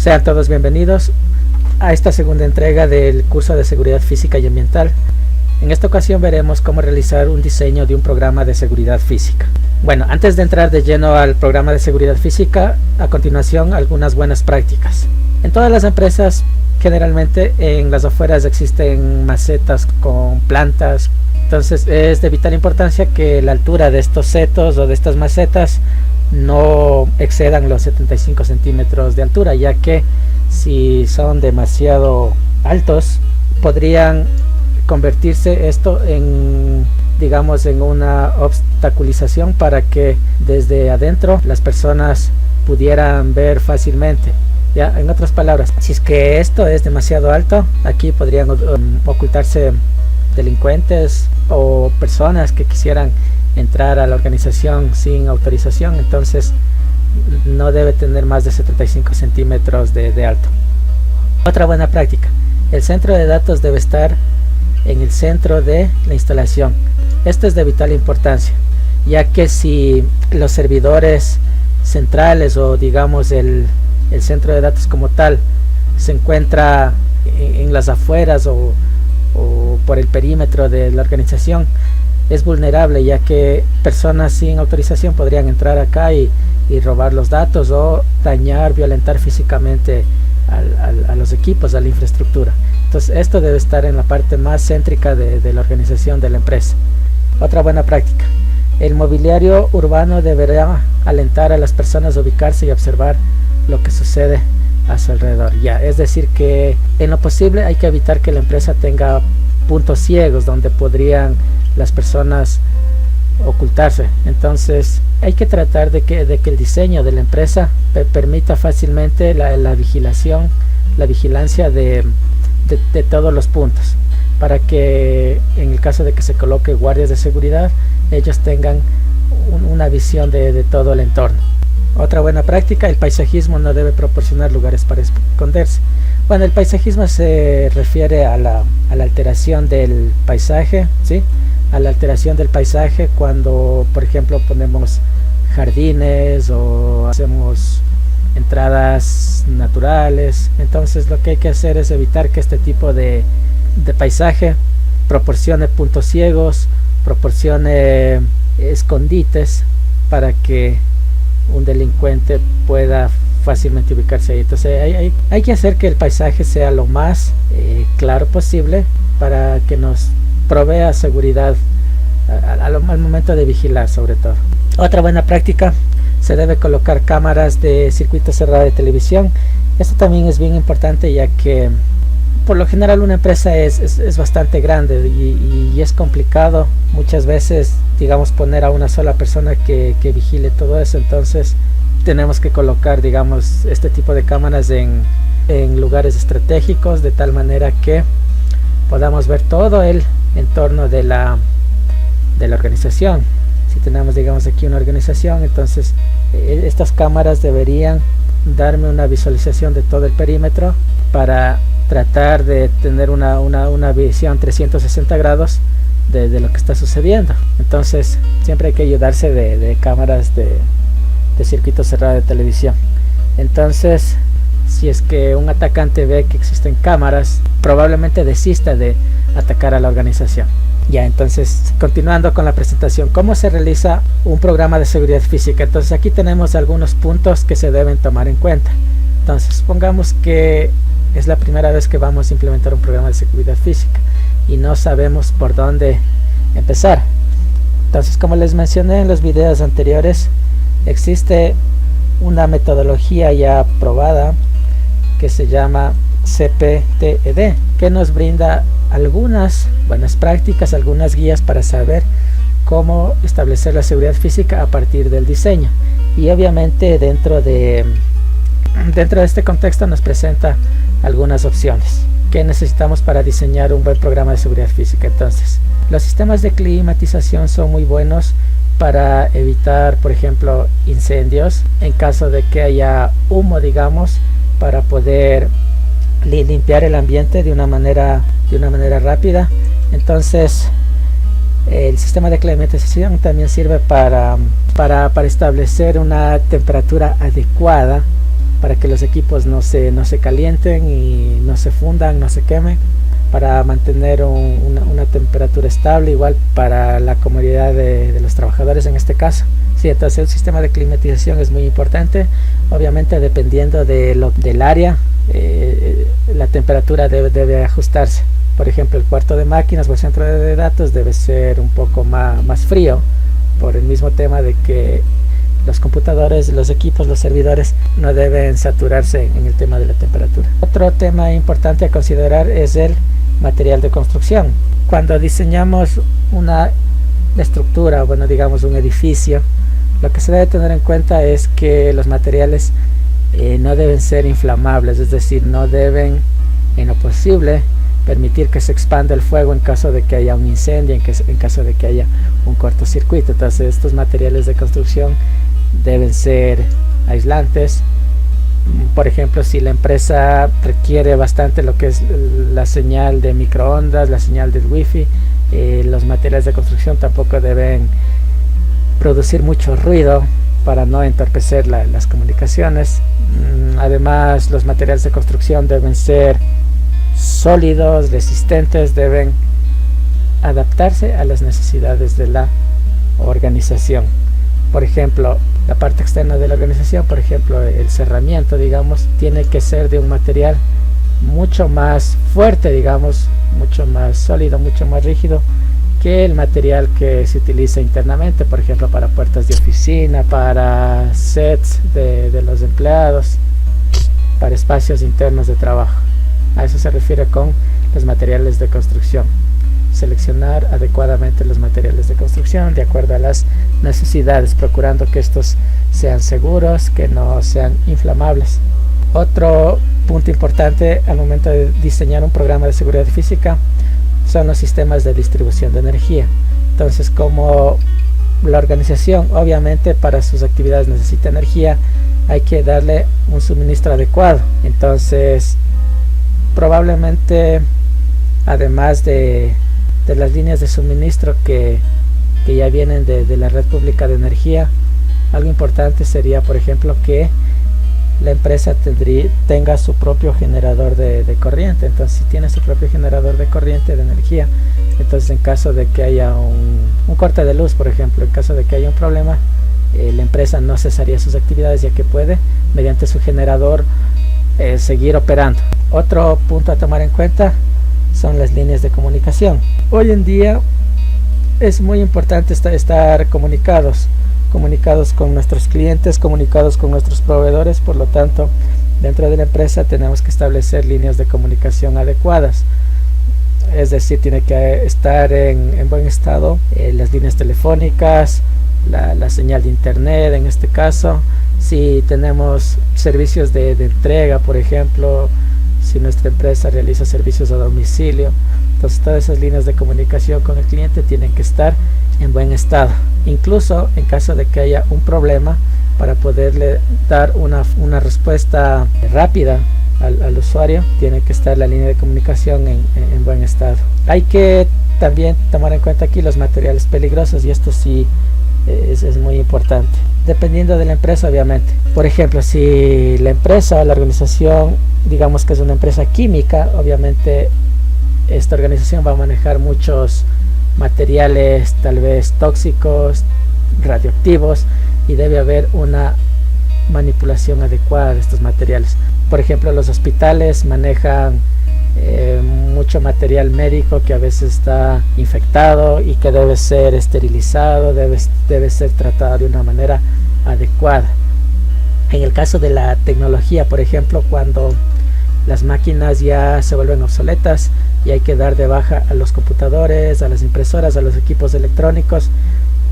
Sean todos bienvenidos a esta segunda entrega del curso de seguridad física y ambiental. En esta ocasión veremos cómo realizar un diseño de un programa de seguridad física. Bueno, antes de entrar de lleno al programa de seguridad física, a continuación algunas buenas prácticas. En todas las empresas, generalmente en las afueras existen macetas con plantas. Entonces es de vital importancia que la altura de estos setos o de estas macetas no excedan los 75 centímetros de altura, ya que si son demasiado altos podrían convertirse esto en, digamos, en una obstaculización para que desde adentro las personas pudieran ver fácilmente. Ya, en otras palabras, si es que esto es demasiado alto, aquí podrían ocultarse delincuentes o personas que quisieran entrar a la organización sin autorización. Entonces no debe tener más de 75 centímetros de alto. Otra buena práctica: el centro de datos debe estar en el centro de la instalación. Esto es de vital importancia, ya que si los servidores centrales o digamos el centro de datos como tal se encuentra en las afueras o por el perímetro de la organización, es vulnerable, ya que personas sin autorización podrían entrar acá y robar los datos o dañar, violentar físicamente a los equipos, a la infraestructura. Entonces esto debe estar en la parte más céntrica de la organización de la empresa. Otra buena práctica: el mobiliario urbano deberá alentar a las personas a ubicarse y observar lo que sucede a su alrededor. Ya, es decir que en lo posible hay que evitar que la empresa tenga puntos ciegos donde podrían las personas ocultarse. Entonces hay que tratar de que el diseño de la empresa permita fácilmente la vigilancia de todos los puntos, para que en el caso de que se coloque guardias de seguridad, ellos tengan una visión de todo el entorno. Otra buena práctica: el paisajismo no debe proporcionar lugares para esconderse. Bueno, el paisajismo se refiere a la alteración del paisaje, ¿sí? A la alteración del paisaje cuando, por ejemplo, ponemos jardines o hacemos entradas naturales. Entonces lo que hay que hacer es evitar que este tipo de paisaje proporcione puntos ciegos, proporcione escondites para que un delincuente pueda fácilmente ubicarse ahí. Entonces hay que hacer que el paisaje sea lo más claro posible para que nos provea seguridad al momento de vigilar, sobre todo. Otra buena práctica: se debe colocar cámaras de circuito cerrado de televisión. Esto también es bien importante, ya que por lo general una empresa es bastante grande y es complicado muchas veces, digamos, poner a una sola persona que vigile todo eso. Entonces tenemos que colocar, digamos, este tipo de cámaras en lugares estratégicos, de tal manera que podamos ver todo el entorno de la organización. Si tenemos, digamos, aquí una organización, entonces estas cámaras deberían darme una visualización de todo el perímetro para tratar de tener una visión 360 grados de lo que está sucediendo. Entonces siempre hay que ayudarse de cámaras de circuito cerrado de televisión. Entonces, si es que un atacante ve que existen cámaras, probablemente desista de atacar a la organización. Ya, entonces, continuando con la presentación, ¿cómo se realiza un programa de seguridad física? Entonces aquí tenemos algunos puntos que se deben tomar en cuenta. Entonces supongamos que es la primera vez que vamos a implementar un programa de seguridad física y no sabemos por dónde empezar. Entonces, como les mencioné en los videos anteriores, existe una metodología ya probada que se llama CPTED, que nos brinda algunas buenas prácticas, algunas guías para saber cómo establecer la seguridad física a partir del diseño. Y obviamente dentro de este contexto nos presenta algunas opciones que necesitamos para diseñar un buen programa de seguridad física. Entonces, los sistemas de climatización son muy buenos para evitar, por ejemplo, incendios en caso de que haya humo, digamos, para poder limpiar el ambiente de una manera rápida. Entonces el sistema de climatización también sirve para establecer una temperatura adecuada para que los equipos no se calienten y no se fundan, no se quemen, para mantener una temperatura estable, igual para la comodidad de los trabajadores en este caso. Sí, entonces el sistema de climatización es muy importante, obviamente dependiendo del área, la temperatura debe ajustarse. Por ejemplo, el cuarto de máquinas o el centro de datos debe ser un poco más frío, por el mismo tema de que los computadores, los equipos, los servidores no deben saturarse en el tema de la temperatura. Otro tema importante a considerar es el material de construcción. Cuando diseñamos una estructura, bueno, digamos un edificio, lo que se debe tener en cuenta es que los materiales no deben ser inflamables, es decir, no deben en lo posible permitir que se expanda el fuego en caso de que haya un incendio, en caso de que haya un cortocircuito. Entonces estos materiales de construcción deben ser aislantes. Por ejemplo, si la empresa requiere bastante lo que es la señal de microondas, la señal del wifi, los materiales de construcción tampoco deben producir mucho ruido para no entorpecer las comunicaciones. Además, los materiales de construcción deben ser sólidos, resistentes, deben adaptarse a las necesidades de la organización. Por ejemplo, la parte externa de la organización, por ejemplo el cerramiento, digamos, tiene que ser de un material mucho más fuerte, digamos, mucho más sólido, mucho más rígido que el material que se utiliza internamente, por ejemplo para puertas de oficina, para sets de los empleados, para espacios internos de trabajo. A eso se refiere con los materiales de construcción. Seleccionar adecuadamente los materiales de construcción de acuerdo a las necesidades, procurando que estos sean seguros, que no sean inflamables. Otro punto importante al momento de diseñar un programa de seguridad física son los sistemas de distribución de energía. Entonces, como la organización obviamente para sus actividades necesita energía, hay que darle un suministro adecuado. Entonces, probablemente, además de las líneas de suministro que ya vienen de la red pública de energía, algo importante sería, por ejemplo, que la empresa tenga su propio generador de corriente. Entonces, si tiene su propio generador de corriente de energía, entonces en caso de que haya un corte de luz, por ejemplo, en caso de que haya un problema, la empresa no cesaría sus actividades, ya que puede, mediante su generador, seguir operando. Otro punto a tomar en cuenta son las líneas de comunicación. Hoy en día es muy importante estar comunicados con nuestros clientes, comunicados con nuestros proveedores. Por lo tanto, dentro de la empresa tenemos que establecer líneas de comunicación adecuadas, es decir, tiene que estar en buen estado las líneas telefónicas, la señal de internet. En este caso, si tenemos servicios de entrega, por ejemplo, si nuestra empresa realiza servicios a domicilio, entonces todas esas líneas de comunicación con el cliente tienen que estar en buen estado. Incluso en caso de que haya un problema, para poderle dar una respuesta rápida al usuario, tiene que estar la línea de comunicación en buen estado. Hay que también tomar en cuenta aquí los materiales peligrosos, y esto sí es muy importante, dependiendo de la empresa, obviamente. Por ejemplo, si la empresa o la organización, digamos que es una empresa química, obviamente esta organización va a manejar muchos materiales tal vez tóxicos, radioactivos, y debe haber una manipulación adecuada de estos materiales. Por ejemplo, los hospitales manejan mucho material médico que a veces está infectado y que debe ser esterilizado, debe ser tratado de una manera adecuada. En el caso de la tecnología, por ejemplo, cuando las máquinas ya se vuelven obsoletas y hay que dar de baja a los computadores, a las impresoras, a los equipos electrónicos,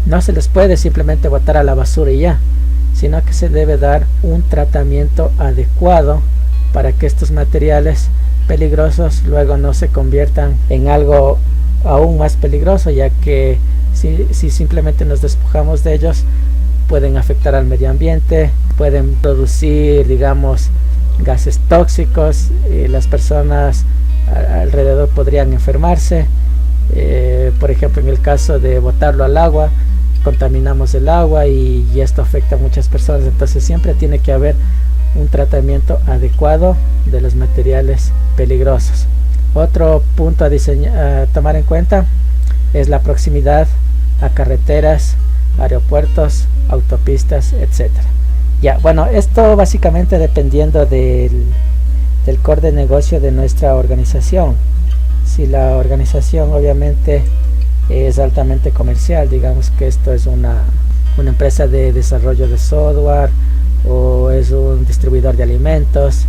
no se les puede simplemente botar a la basura y ya, sino que se debe dar un tratamiento adecuado para que estos materiales peligrosos luego no se conviertan en algo aún más peligroso, ya que si simplemente nos despojamos de ellos, pueden afectar al medio ambiente, pueden producir, digamos, gases tóxicos, las personas alrededor podrían enfermarse. Por ejemplo, en el caso de botarlo al agua, contaminamos el agua y esto afecta a muchas personas. Entonces siempre tiene que haber un tratamiento adecuado de los materiales peligrosos. Otro punto a tomar en cuenta es la proximidad a carreteras, aeropuertos, autopistas, etcétera. Ya, bueno, esto básicamente dependiendo del core de negocio de nuestra organización. Si la organización obviamente es altamente comercial, digamos que esto es una empresa de desarrollo de software o es un distribuidor de alimentos,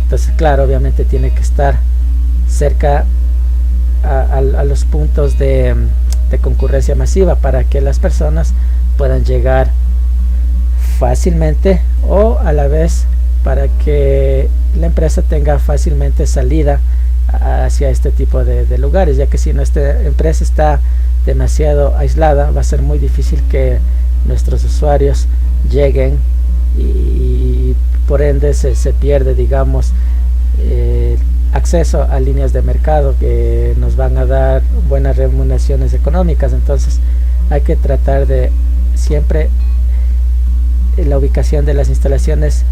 entonces claro, obviamente tiene que estar cerca a los puntos de concurrencia masiva para que las personas puedan llegar fácilmente, o a la vez para que la empresa tenga fácilmente salida hacia este tipo de lugares, ya que si nuestra empresa está demasiado aislada va a ser muy difícil que nuestros usuarios lleguen y por ende se pierde, digamos, acceso a líneas de mercado que nos van a dar buenas remuneraciones económicas. Entonces hay que tratar de siempre la ubicación de las instalaciones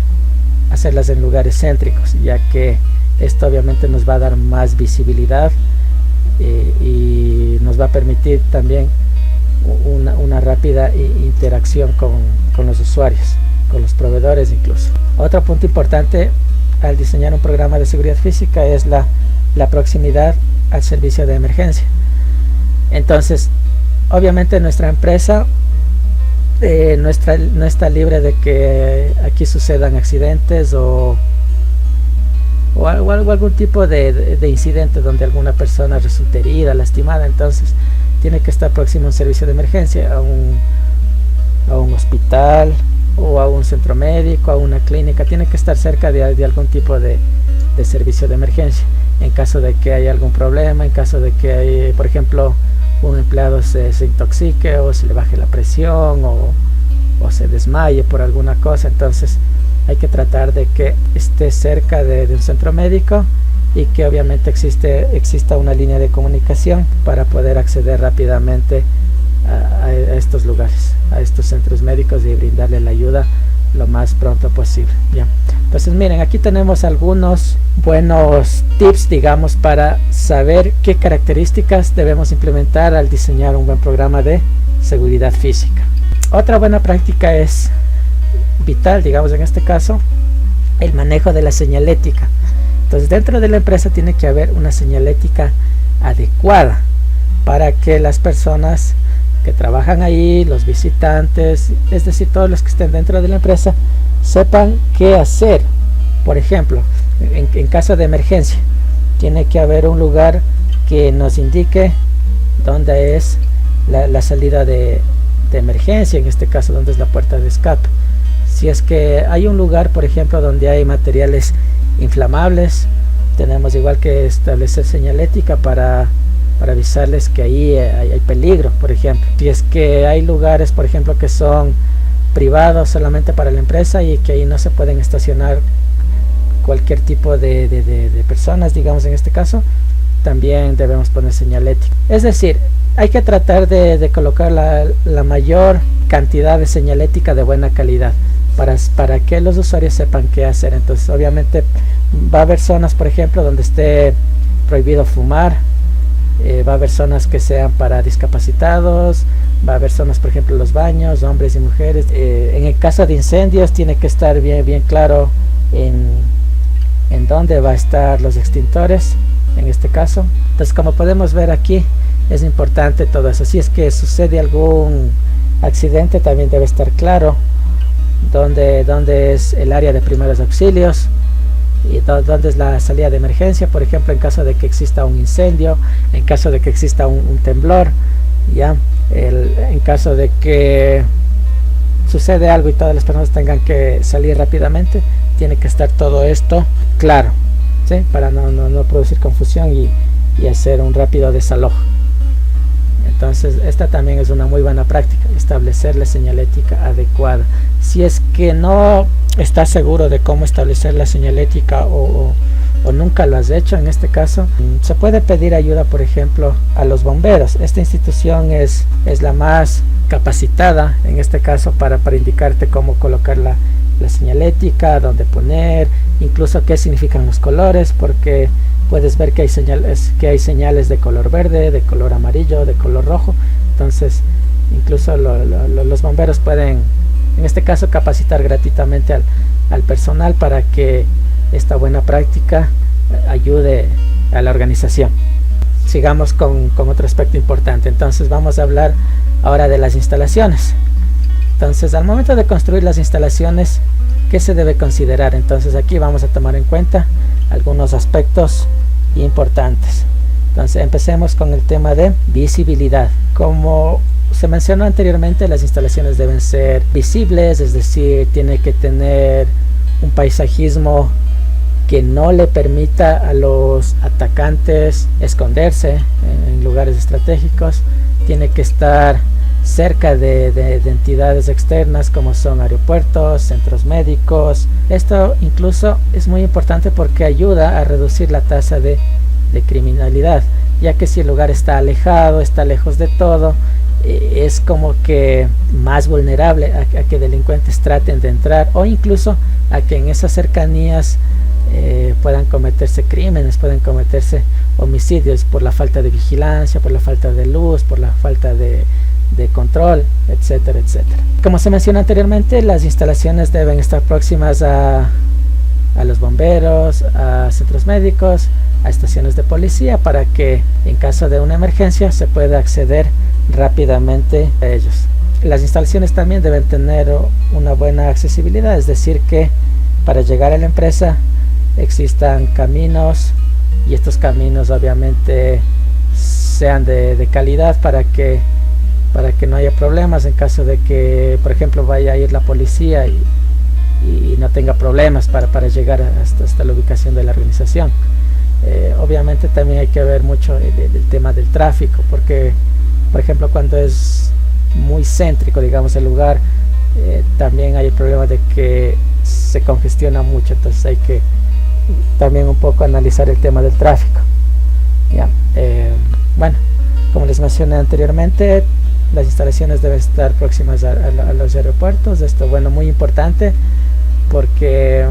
hacerlas en lugares céntricos, ya que esto obviamente nos va a dar más visibilidad y nos va a permitir también una rápida interacción con los usuarios, con los proveedores incluso. Otro punto importante al diseñar un programa de seguridad física es la proximidad al servicio de emergencia. Entonces, obviamente nuestra empresa no está libre de que aquí sucedan accidentes o algún tipo de incidente donde alguna persona resulte herida, lastimada. Entonces tiene que estar próximo a un servicio de emergencia, a un hospital o a un centro médico, a una clínica. Tiene que estar cerca de algún tipo de servicio de emergencia en caso de que haya algún problema, en caso de que hay, por ejemplo, un empleado se intoxique o se le baje la presión o se desmaye por alguna cosa. Entonces hay que tratar de que esté cerca de un centro médico y que obviamente exista una línea de comunicación para poder acceder rápidamente a estos lugares, a estos centros médicos, y brindarle la ayuda lo más pronto posible. ¿Ya? Entonces miren, aquí tenemos algunos buenos tips, digamos, para saber qué características debemos implementar al diseñar un buen programa de seguridad física. Otra buena práctica es vital, digamos, en este caso, el manejo de la señalética. Entonces dentro de la empresa tiene que haber una señalética adecuada para que las personas que trabajan ahí, los visitantes, es decir, todos los que estén dentro de la empresa, sepan qué hacer. Por ejemplo, en caso de emergencia, tiene que haber un lugar que nos indique dónde es la salida de emergencia, en este caso dónde es la puerta de escape. Si es que hay un lugar, por ejemplo, donde hay materiales inflamables, tenemos igual que establecer señalética para avisarles que ahí hay peligro. Por ejemplo, si es que hay lugares, por ejemplo, que son privados solamente para la empresa y que ahí no se pueden estacionar cualquier tipo de personas, digamos, en este caso, también debemos poner señalética. Es decir, hay que tratar de colocar la mayor cantidad de señalética de buena calidad para que los usuarios sepan qué hacer. Entonces obviamente va a haber zonas, por ejemplo, donde esté prohibido fumar, va a haber zonas que sean para discapacitados, va a haber zonas, por ejemplo, los baños, hombres y mujeres. En el caso de incendios tiene que estar bien claro en dónde va a estar los extintores, en este caso. Entonces, como podemos ver aquí, es importante todo eso. Si es que sucede algún accidente, también debe estar claro dónde es el área de primeros auxilios y dónde es la salida de emergencia, por ejemplo, en caso de que exista un incendio, en caso de que exista un temblor, ya en caso de que sucede algo y todas las personas tengan que salir rápidamente, tiene que estar todo esto claro, ¿sí? Para no producir confusión y hacer un rápido desalojo. Entonces esta también es una muy buena práctica, establecer la señalética adecuada. Si es que no estás seguro de cómo establecer la señalética o nunca lo has hecho, en este caso se puede pedir ayuda, por ejemplo, a los bomberos. Esta institución es la más capacitada en este caso para indicarte cómo colocar la la señalética, dónde poner, incluso qué significan los colores, porque puedes ver que hay señales de color verde, de color amarillo, de color rojo. Entonces incluso los bomberos pueden, en este caso, capacitar gratuitamente al personal para que esta buena práctica ayude a la organización. Sigamos con otro aspecto importante. Entonces vamos a hablar ahora de las instalaciones. Entonces, al momento de construir las instalaciones, ¿qué se debe considerar? Entonces aquí vamos a tomar en cuenta algunos aspectos importantes. Entonces empecemos con el tema de visibilidad. Como se mencionó anteriormente, las instalaciones deben ser visibles, es decir, tiene que tener un paisajismo que no le permita a los atacantes esconderse en lugares estratégicos. Tiene que estar cerca de entidades externas como son aeropuertos, centros médicos. Esto incluso es muy importante porque ayuda a reducir la tasa de criminalidad, ya que si el lugar está alejado, está lejos de todo, es como que más vulnerable a que delincuentes traten de entrar, o incluso a que en esas cercanías puedan cometerse crímenes, pueden cometerse homicidios por la falta de vigilancia, por la falta de luz, por la falta de control, etcétera, etcétera. Como se mencionó anteriormente, las instalaciones deben estar próximas a los bomberos, a centros médicos, a estaciones de policía, para que en caso de una emergencia se pueda acceder rápidamente a ellos. Las instalaciones también deben tener una buena accesibilidad, es decir, que para llegar a la empresa existan caminos, y estos caminos obviamente sean de calidad para que no haya problemas en caso de que, por ejemplo, vaya a ir la policía y no tenga problemas para llegar hasta la ubicación de la organización. Obviamente también hay que ver mucho el tema del tráfico, porque por ejemplo cuando es muy céntrico, digamos, el lugar, también hay el problema de que se congestiona mucho. Entonces hay que también un poco analizar el tema del tráfico. Ya, bueno, como les mencioné anteriormente, las instalaciones deben estar próximas a los aeropuertos. Esto, bueno, muy importante, porque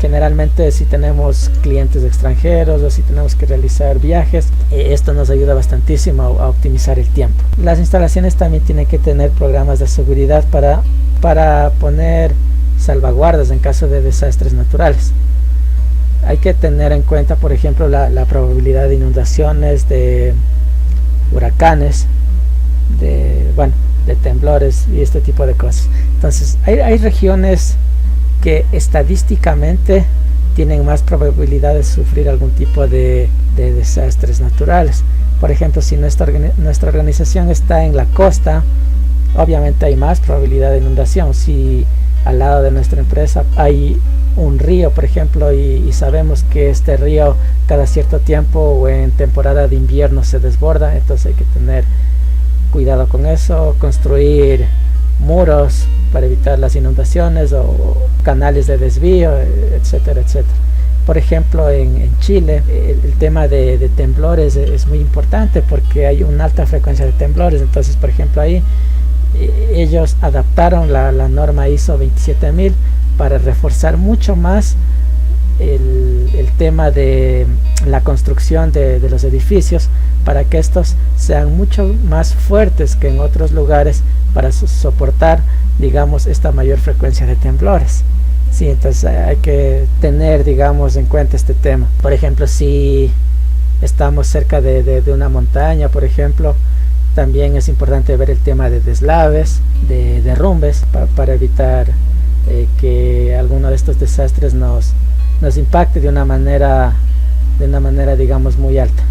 generalmente si tenemos clientes extranjeros o si tenemos que realizar viajes, esto nos ayuda bastantísimo a optimizar el tiempo. Las instalaciones también tienen que tener programas de seguridad para poner salvaguardas en caso de desastres naturales. Hay que tener en cuenta, por ejemplo, la probabilidad de inundaciones, de huracanes, de temblores y este tipo de cosas. Entonces hay regiones que estadísticamente tienen más probabilidad de sufrir algún tipo de desastres naturales. Por ejemplo, si nuestra organización está en la costa, obviamente hay más probabilidad de inundación. Si al lado de nuestra empresa hay un río, por ejemplo, y sabemos que este río cada cierto tiempo o en temporada de invierno se desborda, entonces hay que tener cuidado con eso, construir muros para evitar las inundaciones o canales de desvío, etcétera, etcétera. Por ejemplo, en Chile el tema de temblores es muy importante porque hay una alta frecuencia de temblores. Entonces, por ejemplo, ahí ellos adaptaron la norma ISO 27000 para reforzar mucho más el tema de la construcción de los edificios, para que estos sean mucho más fuertes que en otros lugares para soportar, digamos, esta mayor frecuencia de temblores. Sí, entonces hay que tener, digamos, en cuenta este tema. Por ejemplo, si estamos cerca de una montaña, por ejemplo, también es importante ver el tema de deslaves, de derrumbes, para evitar que alguno de estos desastres nos impacte de una manera, digamos, muy alta.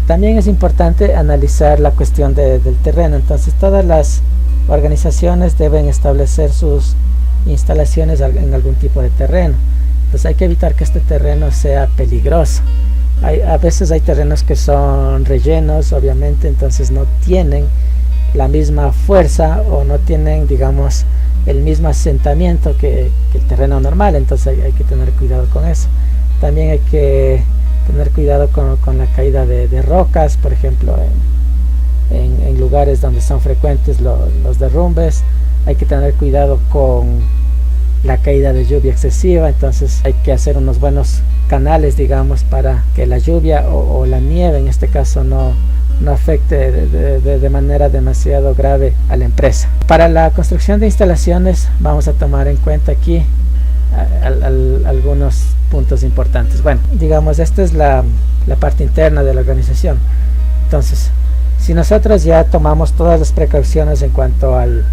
También es importante analizar la cuestión del terreno. Entonces todas las organizaciones deben establecer sus instalaciones en algún tipo de terreno. Entonces hay que evitar que este terreno sea peligroso. A veces hay terrenos que son rellenos, obviamente, entonces no tienen la misma fuerza o no tienen, digamos, el mismo asentamiento que el terreno normal. Entonces hay que tener cuidado con eso. También hay que tener cuidado con la caída de rocas, por ejemplo, en lugares donde son frecuentes los derrumbes. hay que tener cuidado con la caída de lluvia excesiva, entonces hay que hacer unos buenos canales, digamos, para que la lluvia o la nieve en este caso no afecte de manera demasiado grave a la empresa. Para la construcción de instalaciones vamos a tomar en cuenta aquí algunos puntos importantes. Bueno, digamos, esta es la parte interna de la organización. Entonces, si nosotros ya tomamos todas las precauciones en cuanto al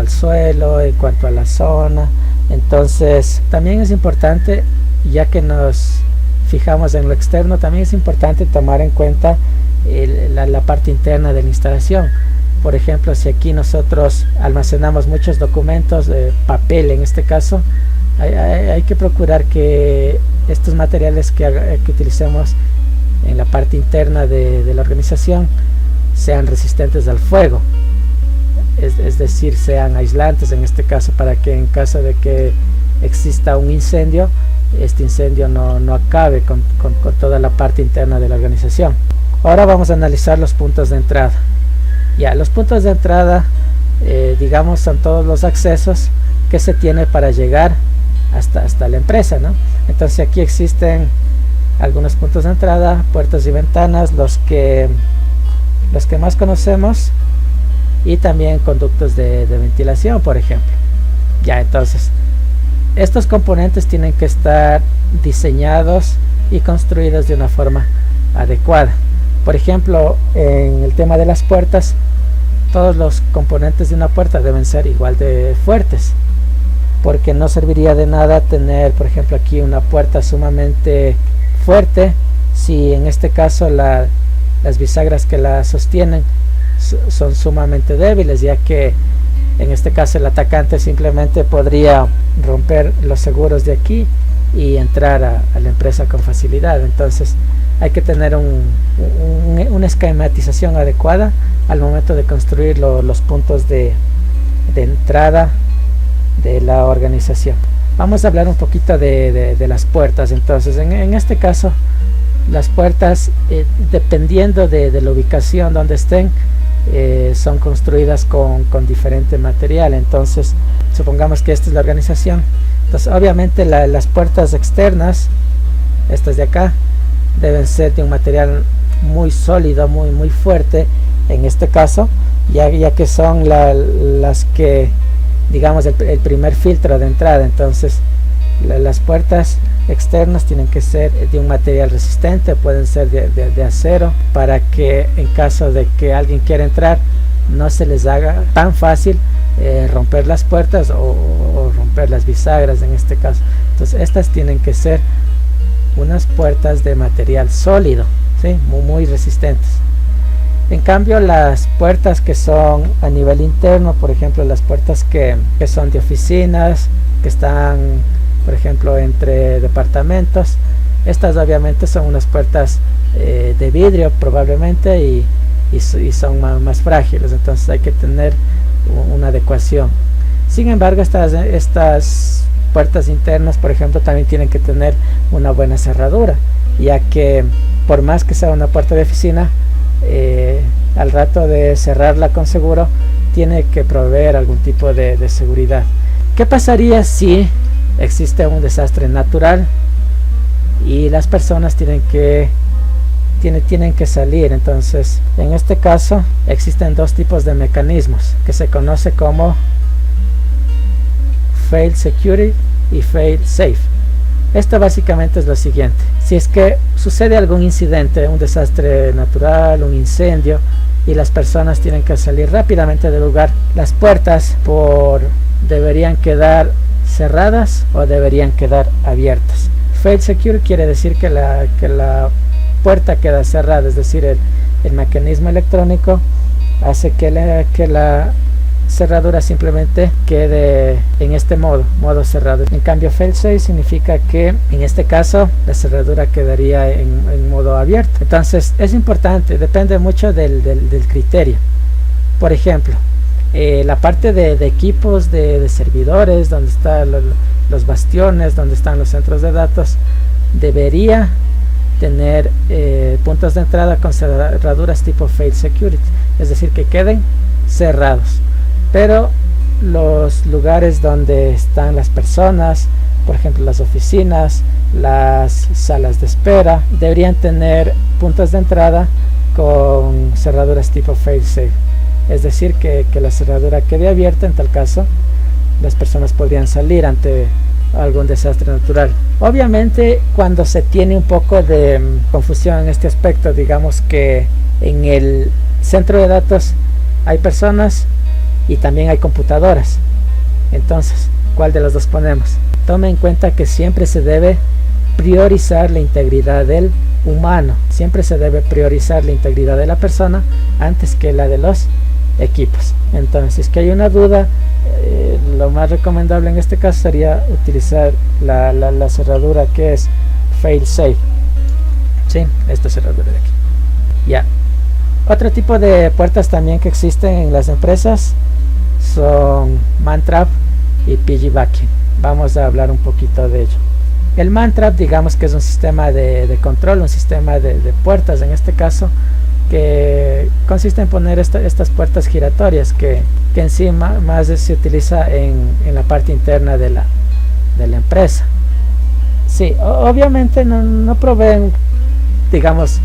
suelo, en cuanto a la zona, entonces también es importante, ya que nos fijamos en lo externo, también es importante tomar en cuenta la parte interna de la instalación. Por ejemplo, si aquí nosotros almacenamos muchos documentos, papel en este caso, hay que procurar que estos materiales que utilicemos en la parte interna de la organización sean resistentes al fuego, es decir, sean aislantes en este caso, para que en caso de que exista un incendio, este incendio no acabe con toda la parte interna de la organización. Ahora vamos a analizar los puntos de entrada. Ya, los puntos de entrada, digamos, son todos los accesos que se tiene para llegar hasta la empresa, ¿no? Entonces aquí existen algunos puntos de entrada, puertas y ventanas, los que más conocemos, y también conductos de ventilación, por ejemplo. Ya, entonces estos componentes tienen que estar diseñados y construidos de una forma adecuada. Por ejemplo, en el tema de las puertas, todos los componentes de una puerta deben ser igual de fuertes, porque no serviría de nada tener, por ejemplo, aquí una puerta sumamente fuerte si en este caso las bisagras que la sostienen son sumamente débiles, ya que en este caso el atacante simplemente podría romper los seguros de aquí y entrar a la empresa con facilidad. Entonces hay que tener una esquematización adecuada al momento de construir los puntos de entrada de la organización. Vamos a hablar un poquito de las puertas. Entonces en este caso las puertas, dependiendo de la ubicación donde estén, son construidas con diferente material. Entonces supongamos que esta es la organización, entonces obviamente las puertas externas, estas de acá, deben ser de un material muy sólido, muy fuerte en este caso, ya que son las que, digamos, el primer filtro de entrada. Entonces las puertas externas tienen que ser de un material resistente, pueden ser de acero, para que en caso de que alguien quiera entrar no se les haga tan fácil romper las puertas o romper las bisagras en este caso. Entonces estas tienen que ser unas puertas de material sólido, ¿sí? muy resistentes. En cambio, las puertas que son a nivel interno, por ejemplo las puertas que son de oficinas, que están, por ejemplo, entre departamentos, estas obviamente son unas puertas de vidrio probablemente, y son más frágiles, entonces hay que tener una adecuación. Sin embargo, estas puertas internas, por ejemplo, también tienen que tener una buena cerradura, ya que por más que sea una puerta de oficina, al rato de cerrarla con seguro tiene que proveer algún tipo de seguridad. ¿Qué pasaría si existe un desastre natural y las personas tienen que salir? Entonces en este caso existen dos tipos de mecanismos que se conoce como fail security y fail safe. Esto básicamente es lo siguiente: si es que sucede algún incidente, un desastre natural, un incendio, y las personas tienen que salir rápidamente del lugar, las puertas deberían quedar cerradas o deberían quedar abiertas. Fail secure quiere decir que la puerta queda cerrada, es decir, el mecanismo electrónico hace que la cerradura simplemente quede en este modo cerrado. En cambio, fail safe significa que en este caso la cerradura quedaría en modo abierto. Entonces es importante, depende mucho del criterio. Por ejemplo, la parte de equipos de servidores, donde están los bastiones, donde están los centros de datos, debería tener puntos de entrada con cerraduras tipo fail security, es decir, que queden cerrados. Pero los lugares donde están las personas, por ejemplo las oficinas, las salas de espera, deberían tener puntos de entrada con cerraduras tipo fail-safe, es decir que la cerradura quede abierta. En tal caso las personas podrían salir ante algún desastre natural. Obviamente cuando se tiene un poco de confusión en este aspecto, digamos que en el centro de datos hay personas y también hay computadoras, entonces ¿cuál de los dos ponemos? Tome en cuenta que siempre se debe priorizar la integridad del humano, siempre se debe priorizar la integridad de la persona antes que la de los equipos. Entonces, si es que hay una duda, lo más recomendable en este caso sería utilizar la cerradura que es fail-safe, ¿sí? Esta cerradura de aquí. Ya. Otro tipo de puertas también que existen en las empresas son man-trap y piggybacking. Vamos a hablar un poquito de ello. El man-trap, digamos que es un sistema de control, un sistema de puertas en este caso, que consiste en poner estas puertas giratorias que encima más se utiliza en la parte interna de la empresa. Sí, obviamente no proveen, digamos,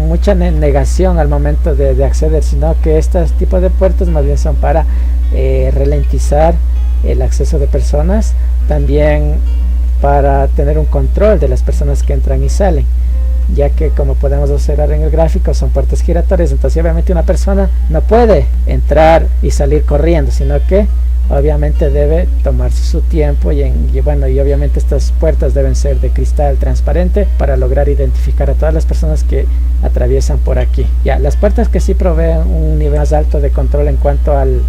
mucha negación al momento de acceder, sino que estos tipos de puertas más bien son para ralentizar el acceso de personas, también para tener un control de las personas que entran y salen, ya que como podemos observar en el gráfico son puertas giratorias. Entonces obviamente una persona no puede entrar y salir corriendo, sino que obviamente debe tomarse su tiempo y obviamente estas puertas deben ser de cristal transparente para lograr identificar a todas las personas que atraviesan por aquí. Ya, las puertas que sí proveen un nivel más alto de control en cuanto al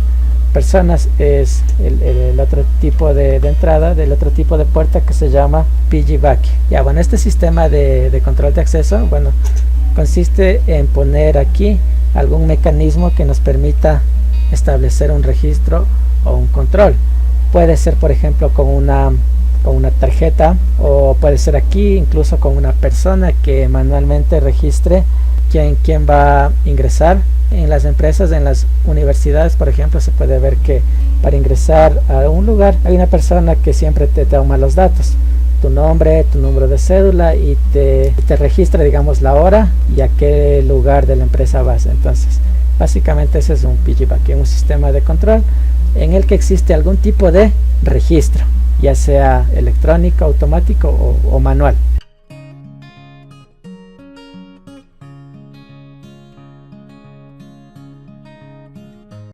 personas es el otro tipo de entrada del otro tipo de puerta que se llama piggybacking. Ya, bueno, este sistema de control de acceso, bueno, consiste en poner aquí algún mecanismo que nos permita establecer un registro o un control. Puede ser, por ejemplo, con una tarjeta, o puede ser aquí incluso con una persona que manualmente registre quién va a ingresar. En las empresas, en las universidades, por ejemplo, se puede ver que para ingresar a un lugar hay una persona que siempre te toma los datos, tu nombre, tu número de cédula, y te registra, digamos, la hora y a qué lugar de la empresa vas. Entonces básicamente ese es un piggybacking, un sistema de control en el que existe algún tipo de registro, ya sea electrónico, automático o manual.